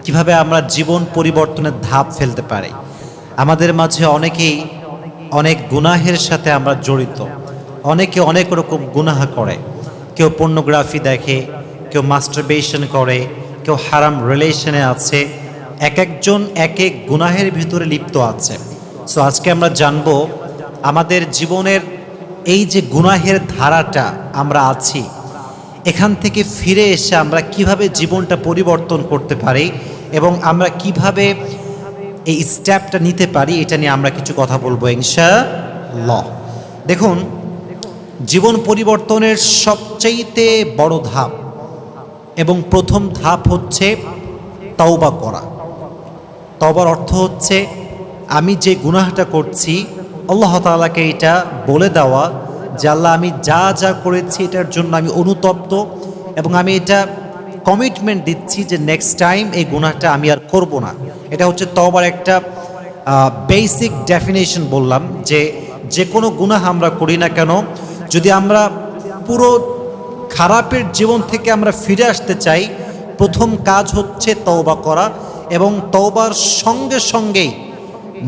কিভাবে আমরা জীবন পরিবর্তনের ধাপ ফেলতে পারি। আমাদের মাঝে অনেকেই অনেক গুনাহের সাথে আমরা জড়িত, অনেকে অনেক রকম গুনাহ করে। কেউ পর্নোগ্রাফি দেখে, কেউ মাস্টারবেশন করে, কেউ হারাম রিলেশনে আছে। এক একজন এক এক গুনাহের ভিতরে লিপ্ত আছে। সো আজকে আমরা জানবো আমাদের জীবনের এই যে গুনাহের ধারাটা আমরা আছি, এখান থেকে ফিরে এসে আমরা কিভাবে জীবনটা পরিবর্তন করতে পারি এবং আমরা কিভাবে এই স্টেপটা নিতে পারি, এটা নিয়ে আমরা কিছু কথা বলবো ইনশাআল্লাহ। দেখুন, জীবন পরিবর্তনের সবচাইতে বড় ধাপ এবং প্রথম ধাপ হচ্ছে তওবা করা। তওবার অর্থ হচ্ছে আমি যে গুনাহটা করছি আল্লাহ তাআলাকে এটা বলে দেওয়া যে আল্লাহ, আমি যা যা করেছি এটার জন্য আমি অনুতপ্ত এবং আমি এটা কমিটমেন্ট দিচ্ছি যে নেক্সট টাইম এই গুনাহটা আমি আর করব না। এটা হচ্ছে তওবার একটা বেসিক ডেফিনেশন। বললাম যে যে কোনো গুনাহ আমরা করি না কেন, যদি আমরা পুরো খারাপের জীবন থেকে আমরা ফিরে আসতে চাই, প্রথম কাজ হচ্ছে তওবা করা এবং তওবার সঙ্গে সঙ্গেই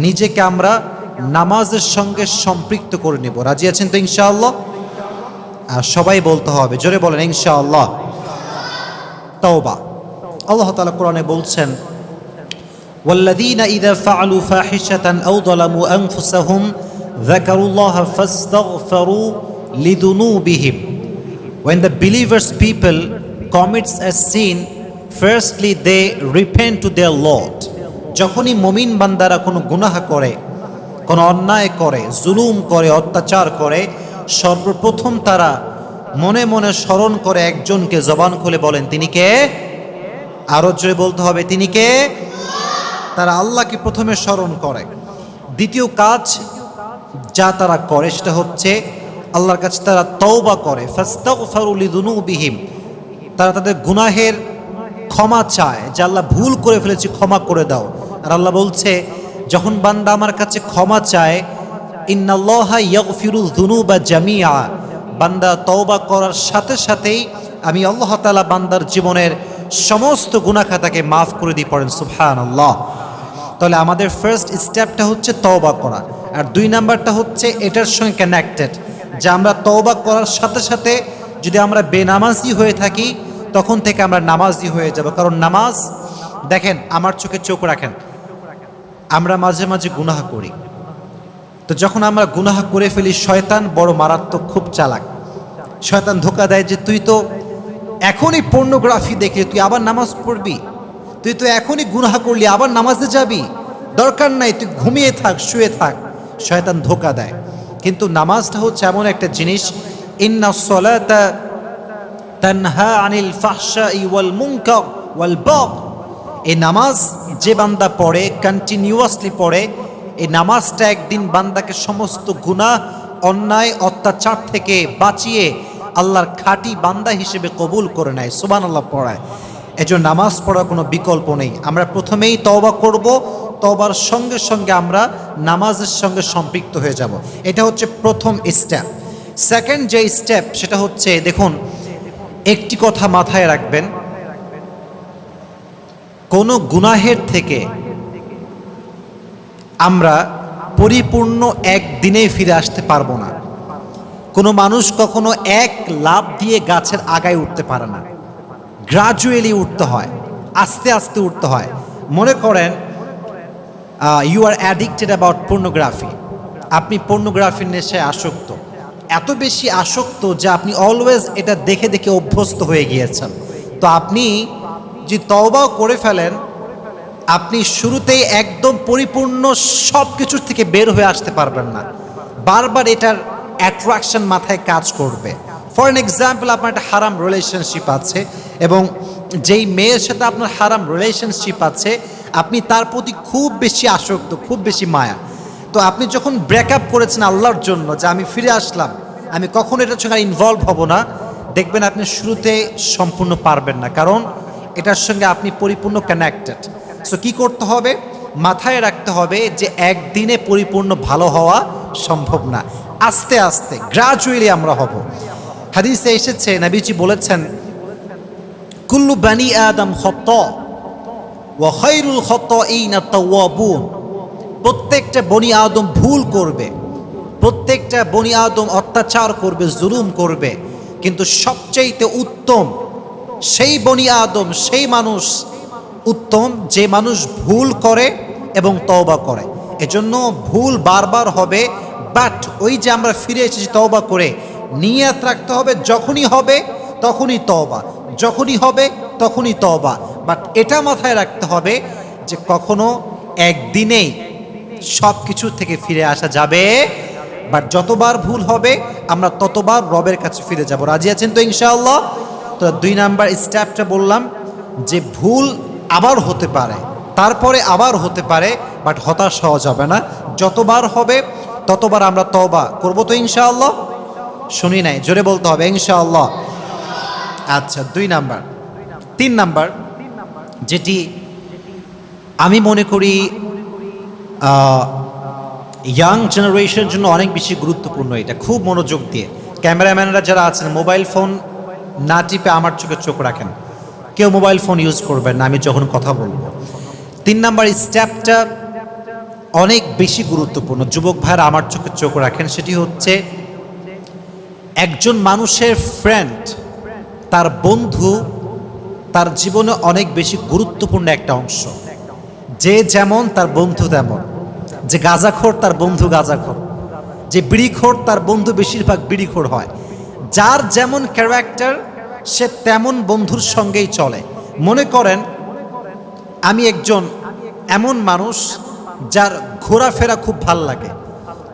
নিজেকে আমরা নামাজের সঙ্গে সম্পৃক্ত করে নেব। রাজি আছেন তো ইনশাআল্লাহ? আর সবাই বলতে হবে, জোরে বলেন ইনশাআল্লাহ। তওবা, আল্লাহ তাআলা কোরআনে বলছেন, ওয়াল্লাযীনা ইযা ফাআলু ফাহিশাতান আও যালামু আনফুসাহুম যাকারুল্লাহা ফাস্তাগফিরু লিযুনুবিহিম। When the believers people commits a sin, firstly they repent to their Lord. যখনই মুমিন বান্দারা কোনো গুনাহ করে, কোনো অন্যায় করে, জুলুম করে, অত্যাচার করে, সর্বপ্রথম তারা মনে মনে স্মরণ করে একজনকে। জবান খুলে বলেন তিনি কে? আরো জোরে বলতে হবে, তিনি কে? তারা আল্লাহকে প্রথমে স্মরণ করে। দ্বিতীয় কাজ যা তারা করে সেটা হচ্ছে আল্লাহর কাছে তারা তওবা করে। ফাস্তাগফিরু লিযুনুবিহিম, তারা তাদের গুনাহের ক্ষমা চায় যে আল্লাহ ভুল করে ফেলেছি, ক্ষমা করে দাও। আর আল্লাহ বলছে, যখন বান্দা আমার কাছে ক্ষমা চায়, ইন্নাল্লাহা ইয়াগফিরু যুনুবা জামিআ, বান্দা তওবা করার সাথে সাথেই আমি আল্লাহ তাআলা বান্দার জীবনের সমস্ত গুনাহ খাতাকে মাফ করে দিই। পড়েন সুবহানাল্লাহ। তাহলে আমাদের ফার্স্ট স্টেপটা হচ্ছে তওবা করা, আর 2 নাম্বারটা হচ্ছে এটার সঙ্গে কানেক্টেড, যে আমরা তওবা করার সাথে সাথে যদি আমরা বেনামাজি হয়ে থাকি তখন থেকে আমরা নামাজি হয়ে যাব। কারণ নামাজ, দেখেন আমার চোখে চোখ রাখেন, আমরা মাঝে মাঝে গুনাহ করি। তো যখন আমরা গুনাহ করে ফেলি, শয়তান বড় মারাত্মক, খুব চালাক। শয়তান ধোঁকা দেয় যে তুই তো এখনই পর্নোগ্রাফি দেখে তুই আবার নামাজ পড়বি, তুই তো এখনই গুনাহ করলি আবার নামাজে যাবি, দরকার নাই, তুই ঘুমিয়ে থাক, শুয়ে থাক। শয়তান ধোঁকা দেয়। কিন্তু নামাজটা হচ্ছে এমন একটা জিনিস, ইন্নাস সালাতা তানহা আনিল ফাহশাই ওয়াল মুনকার ওয়াল বাগ। এই নামাজ যে বান্দা পড়ে, কন্টিনিউয়াসলি পড়ে, এই নামাজটা একদিন বান্দাকে সমস্ত গুনাহ, অন্যায়, অত্যাচার থেকে বাঁচিয়ে আল্লাহর খাঁটি বান্দা হিসেবে কবুল করে নেয়। সুবহানাল্লাহ পড়ায়। এজন্য নামাজ পড়ার কোনো বিকল্প নেই। আমরা প্রথমেই তওবা করব, তওবার সঙ্গে সঙ্গে আমরা নামাজের সঙ্গে সম্পৃক্ত হয়ে যাব। এটা হচ্ছে প্রথম স্টেপ। সেকেন্ড যে স্টেপ সেটা হচ্ছে, দেখুন, একটি কথা মাথায় রাখবেন, কোনো গুনাহের থেকে আমরা পরিপূর্ণ একদিনে ফিরে আসতে পারবো না। কোনো মানুষ কখনো এক লাফ দিয়ে গাছের আগায় উঠতে পারে না, গ্রাজুয়ালি উঠতে হয়, আস্তে আস্তে উঠতে হয়। মনে করেন you are addicted about pornography, আপনি পর্নোগ্রাফির নেশায় আসক্ত, এত বেশি আসক্ত যে আপনি অলওয়েজ এটা দেখে দেখে অভ্যস্ত হয়ে গিয়েছেন। তো আপনি যে তওবাও করে ফেলেন, আপনি শুরুতেই একদম পরিপূর্ণ সব কিছুর থেকে বের হয়ে আসতে পারবেন না। বারবার এটার অ্যাট্রাকশন মাথায় কাজ করবে। ফর অ্যান এক্সাম্পল, আপনার একটা হারাম রিলেশনশিপ আছে এবং যেই মেয়ের সাথে আপনার হারাম রিলেশনশিপ আছে, আপনি তার প্রতি খুব বেশি আসক্ত, খুব বেশি মায়া। তো আপনি যখন ব্রেকআপ করেছেন আল্লাহর জন্য, যে আমি ফিরে আসলাম, আমি কখনো এটার সঙ্গে ইনভলভ হব না, দেখবেন আপনি শুরুতে সম্পূর্ণ পারবেন না, কারণ এটার সঙ্গে আপনি পরিপূর্ণ কানেক্টেড। সো কী করতে হবে? মাথায় রাখতে হবে যে একদিনে পরিপূর্ণ ভালো হওয়া সম্ভব না, আস্তে আস্তে গ্রাজুয়ালি আমরা হব। হাদিসে এসেছে, নবীজি বলেছেন, কুল্লু বানি আদম খাতা, ওয়া খায়রুল খাতাঈনা তাওয়াবুন। প্রত্যেকটা বনি আদম ভুল করবে, প্রত্যেকটা বনি আদম অত্যাচার করবে, জুলুম করবে, কিন্তু সবচাইতে উত্তম সেই বনি আদম, সেই মানুষ উত্তম যে মানুষ ভুল করে এবং তওবা করে। এজন্য ভুল বারবার হবে, বাট ওই যে আমরা ফিরে এসেছি তওবা করে, নিয়ত রাখতে হবে যখনই হবে তখনই তওবা, যখনই হবে তখনই তওবা। বাট এটা মাথায় রাখতে হবে যে কখনো একদিনেই সব কিছু থেকে ফিরে আসা যাবে, বাট যতবার ভুল হবে আমরা ততবার রবের কাছে ফিরে যাব। রাজি আছেন তো ইনশাআল্লাহ? তো 2 নাম্বার স্টেপটা বললাম যে ভুল আবার হতে পারে, তারপরে আবার হতে পারে, বাট হতাশ হওয়া যাবে না। যতবার হবে ততবার আমরা তওবা করব তো ইনশাআল্লাহ? শুনি নাই, জোরে বলতে হবে ইনশাআল্লাহ। আচ্ছা 2 নাম্বার। 3 নাম্বার যেটি আমি মনে করি ইয়াং জেনারেশনের জন্য অনেক বেশি গুরুত্বপূর্ণ, এটা খুব মনোযোগ দিয়ে ক্যামেরাম্যানরা যারা আছেন মোবাইল ফোন না টিপে আমার চোখে চোখ রাখেন, কেউ মোবাইল ফোন ইউজ করবেন না আমি যখন কথা বলবো। 3 নাম্বার স্টেপটা অনেক বেশি গুরুত্বপূর্ণ, যুবক ভাইরা আমার চোখে চোখ রাখেন। সেটি হচ্ছে একজন মানুষের ফ্রেন্ড, তার বন্ধু তার জীবনে অনেক বেশি গুরুত্বপূর্ণ একটা অংশ। যে যেমন তার বন্ধু তেমন। যে গাঁজাখোর তার বন্ধু গাঁজাখোর, যে বিড়িখোর তার বন্ধু বেশিরভাগ বিড়িখোর হয়। যার যেমন ক্যারেক্টার সে তেমন বন্ধুর সঙ্গেই চলে। মনে করেন আমি একজন এমন মানুষ যার ঘোরাফেরা খুব ভাল লাগে,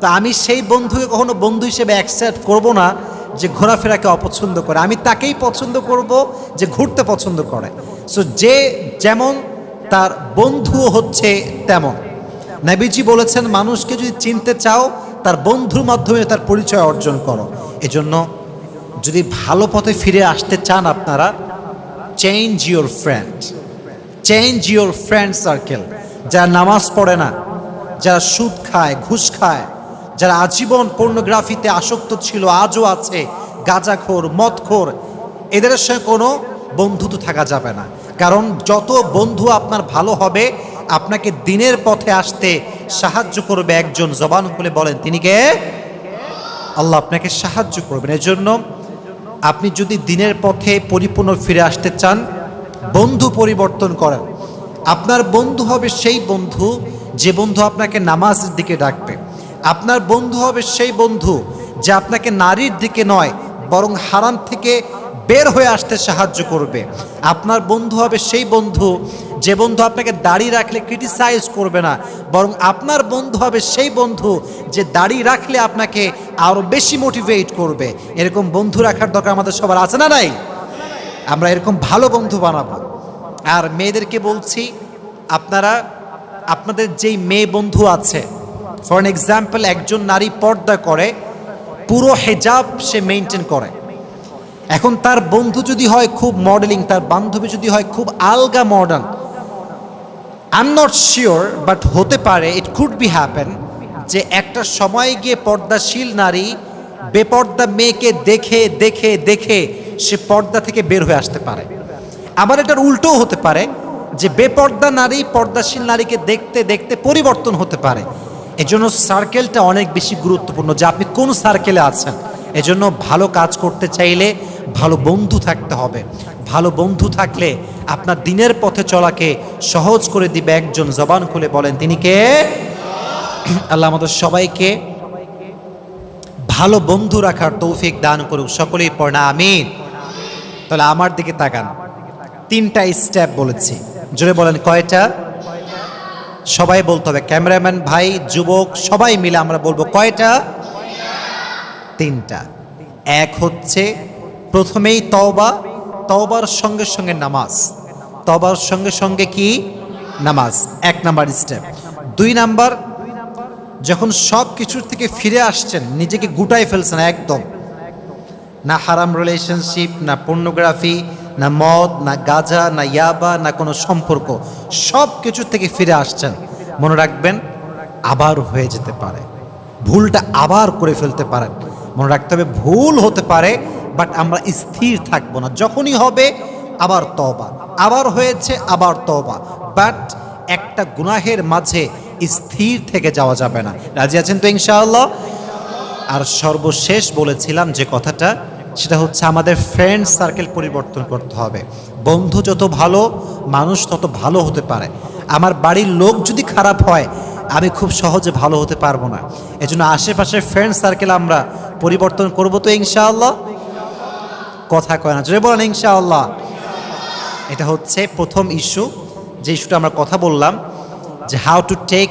তো আমি সেই বন্ধুকে কখনো বন্ধু হিসেবে অ্যাকসেপ্ট করব না যে ঘোরাফেরাকে অপছন্দ করে। আমি তাকেই পছন্দ করব যে ঘুরতে পছন্দ করে। সো যে যেমন তার বন্ধুও হচ্ছে তেমন। নবীজি বলেছেন মানুষকে যদি চিনতে চাও তার বন্ধুর মাধ্যমে তার পরিচয় অর্জন করো। এজন্য যদি ভালো পথে ফিরে আসতে চান আপনারা, change your friend, change your friend circle. যারা নামাজ পড়ে না, যারা সুদ খায়, ঘুষ খায়, যারা আজীবন পর্নোগ্রাফিতে আসক্ত ছিল আজও আছে, গাঁজাখোর, মদখোর, এদের সঙ্গে কোনো বন্ধুত্ব থাকা যাবে না। কারণ যত বন্ধু আপনার ভালো হবে আপনাকে দিনের পথে আসতে সাহায্য করবে একজন। জবান খুলে বলেন তিনি কে? আল্লাহ আপনাকে সাহায্য করবেন। এজন্য আপনি যদি দিনের পথে পরিপূর্ণ ফিরে আসতে চান, বন্ধু পরিবর্তন করেন। আপনার বন্ধু হবে সেই বন্ধু যে বন্ধু আপনাকে নামাজের দিকে ডাকবে। আপনার বন্ধু হবে সেই বন্ধু যে আপনাকে নারীর দিকে নয় বরং হারাম থেকে বের হয়ে আসতে সাহায্য করবে। আপনার বন্ধু হবে সেই বন্ধু যে বন্ধু আপনাকে দাড়ি রাখলে ক্রিটিসাইজ করবে না, বরং আপনার বন্ধু হবে সেই বন্ধু যে দাড়ি রাখলে আপনাকে আরও বেশি মোটিভেট করবে। এরকম বন্ধু রাখার দরকার আমাদের সবার আছে না নাই? আমরা এরকম ভালো বন্ধু বানাবো। আর মেয়েদেরকে বলছি, আপনারা আপনাদের যেই মেয়ে বন্ধু আছে, ফর অ্যান এক্সাম্পল একজন নারী পর্দা করে, পুরো হেজাব সে মেনটেন করে। এখন তার বন্ধু যদি হয় খুব মডেলিং, তার বান্ধবী যদি হয় খুব আলগা modern, I am not sure but হতে পারে, ইট কুড বি হ্যাপেন যে একটা সময় গিয়ে পর্দাশীল নারী বেপর্দা মেয়েকে দেখে দেখে দেখে সে পর্দা থেকে বের হয়ে আসতে পারে। আবার এটার উল্টোও হতে পারে যে বেপর্দা নারী পর্দাশীল নারীকে দেখতে দেখতে পরিবর্তন হতে পারে। এজন্য সার্কেলটা অনেক বেশি গুরুত্বপূর্ণ যে আপনি কোন সার্কেলে আছেন। এজন্য ভালো কাজ করতে চাইলে ভালো বন্ধু থাকতে হবে। ভালো বন্ধু থাকলে আপনার দিনের পথে চলাকে সহজ করে দিবে একজন। জবান খুলে বলেন তিনি কে? আল্লাহ আমাদের সবাইকে ভালো বন্ধু রাখার তৌফিক দান করুক। সকলেই পড়না আমিন। তাহলে আমার দিকে তাকান। 3টা স্টেপ বলেছি, জোরে বলেন কয়টা? সবাই বলতে হবে, ক্যামেরাম্যান ভাই, যুবক সবাই মিলে আমরা বলবো কয়টা? 3টা। এক হচ্ছে প্রথমেই তওবা, তওবার সঙ্গে সঙ্গে নামাজ, তওবার সঙ্গে সঙ্গে কি? নামাজ, 1 নাম্বার স্টেপ। 2 নাম্বার, যখন সব কিছুর থেকে ফিরে আসছেন, নিজেকে গুটাই ফেলছেন একদম, না হারাম রিলেশনশিপ, না পর্নোগ্রাফি, না মদ, না গাঁজা, না ইয়াবা, না কোনো সম্পর্ক, সব কিছুর থেকে ফিরে আসছেন, মনে রাখবেন আবার হয়ে যেতে পারে, ভুলটা আবার করে ফেলতে পারেন। মনে রাখতে হবে ভুল হতে পারে, বাট আমরা স্থির থাকবো না। যখনই হবে আবার তওবা, আবার হয়েছে আবার তওবা, বাট একটা গুনাহের মাঝে স্থির থেকে যাওয়া যাবে না। রাজি আছেন তো ইনশাআল্লাহ? আর সর্বশেষ বলেছিলাম যে কথাটা, সেটা হচ্ছে আমাদের ফ্রেন্ড সার্কেল পরিবর্তন করতে হবে। বন্ধু যত ভালো, মানুষ তত ভালো হতে পারে। আমার বাড়ির লোক যদি খারাপ হয়, আমি খুব সহজে ভালো হতে পারবো না। এজন্য আশেপাশের ফ্রেন্ড সার্কেল আমরা পরিবর্তন করবো তো ইনশাআল্লাহ। কথা কয় না, জোরে বলেন ইনশাআল্লাহ। এটা হচ্ছে প্রথম ইস্যু, যে ইস্যুটা আমরা কথা বললাম, যে how to take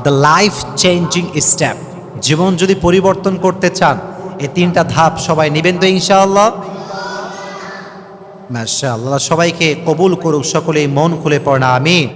the life changing step. জীবন যদি পরিবর্তন করতে চান, এই তিনটা ধাপ সবাই নেবেন তো ইনশাআল্লাহ। মাশাআল্লাহ, সবাইকে কবুল করুক, সকলেই মন খুলে পড়া আমিন।